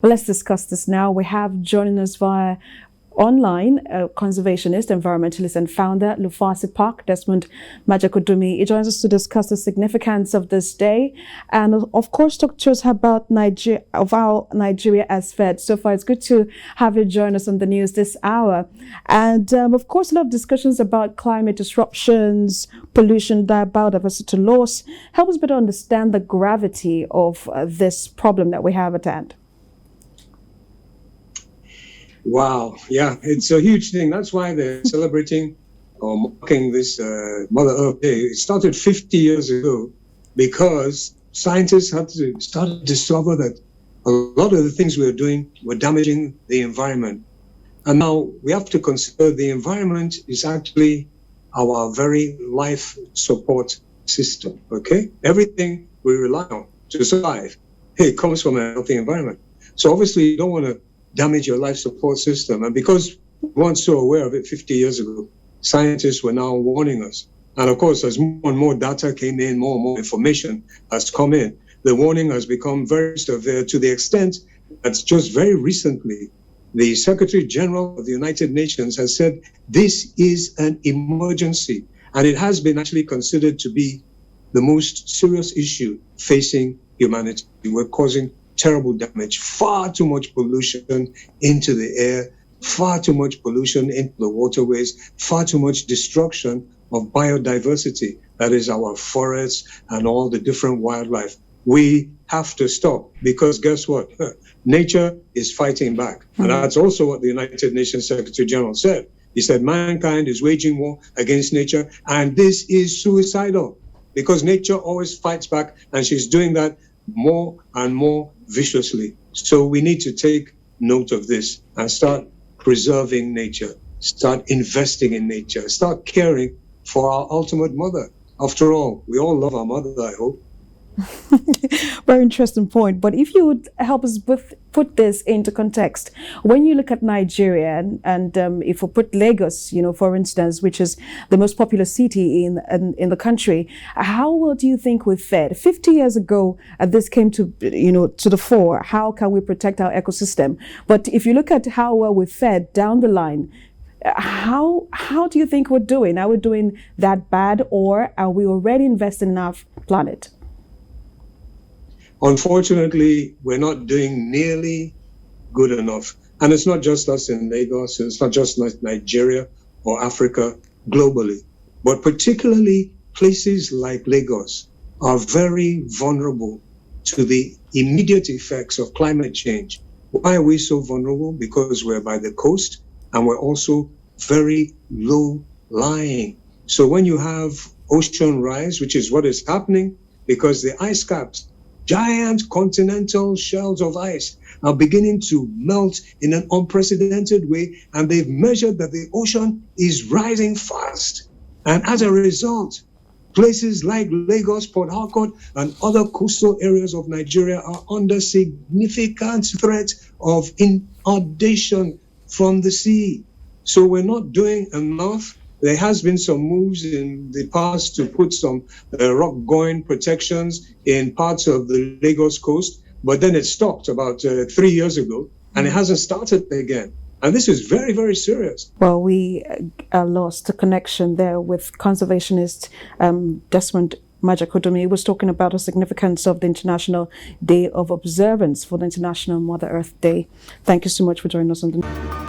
Well, let's discuss this now. We have joining us via online conservationist, environmentalist and founder Lufasi Park, Desmond Majekodunmi. He joins us to discuss the significance of this day and of course talk to us about Nigeria, as fed. So far, it's good to have you join us on the news this hour. And of course, a lot of discussions about climate disruptions, pollution, biodiversity loss. Help us better understand the gravity of this problem that we have at hand. Wow, yeah, it's a huge thing. That's why they're celebrating or marking this Mother Earth Day. It started 50 years ago because scientists had to start to discover that a lot of the things we were doing were damaging the environment. And now we have to consider the environment is actually our very life support system, okay? Everything we rely on to survive, it comes from a healthy environment. So obviously you don't want to damage your life support system. And because we weren't so aware of it 50 years ago, scientists were now warning us. And of course, as more and more data came in, more and more information has come in, the warning has become very severe to the extent that just very recently, the Secretary General of the United Nations has said this is an emergency. And it has been actually considered to be the most serious issue facing humanity. We're causing terrible damage, far too much pollution into the air, far too much pollution into the waterways, far too much destruction of biodiversity, that is our forests and all the different wildlife. We have to stop because guess what? Nature is fighting back. And that's also what the United Nations Secretary General said. He said mankind is waging war against nature, and this is suicidal because nature always fights back, and she's doing that more and more viciously. So we need to take note of this and start preserving nature, start investing in nature, start caring for our ultimate mother. After all, we all love our mother, I hope. Very interesting point. But if you would help us put this into context, when you look at Nigeria and if we put Lagos, for instance, which is the most populous city in the country, how well do you think we fed? 50 years ago, this came to to the fore. How can we protect our ecosystem? But if you look at how well we fed down the line, how do you think we're doing? Are we doing that bad, or are we already investing in our planet? Unfortunately, we're not doing nearly good enough. And it's not just us in Lagos, it's not just Nigeria or Africa, globally. But particularly places like Lagos are very vulnerable to the immediate effects of climate change. Why are we so vulnerable? Because we're by the coast and we're also very low lying. So when you have ocean rise, which is what is happening because the ice caps, giant continental shelves of ice are beginning to melt in an unprecedented way, and they've measured that the ocean is rising fast. And as a result, places like Lagos, Port Harcourt, and other coastal areas of Nigeria are under significant threat of inundation from the sea. So we're not doing enough. There has been some moves in the past to put some rock-going protections in parts of the Lagos coast, but then it stopped about 3 years ago, and it hasn't started again. And this is very, very serious. Well, we lost the connection there with conservationist Desmond Majekodunmi. He was talking about the significance of the International Day of Observance for the International Mother Earth Day. Thank you so much for joining us on the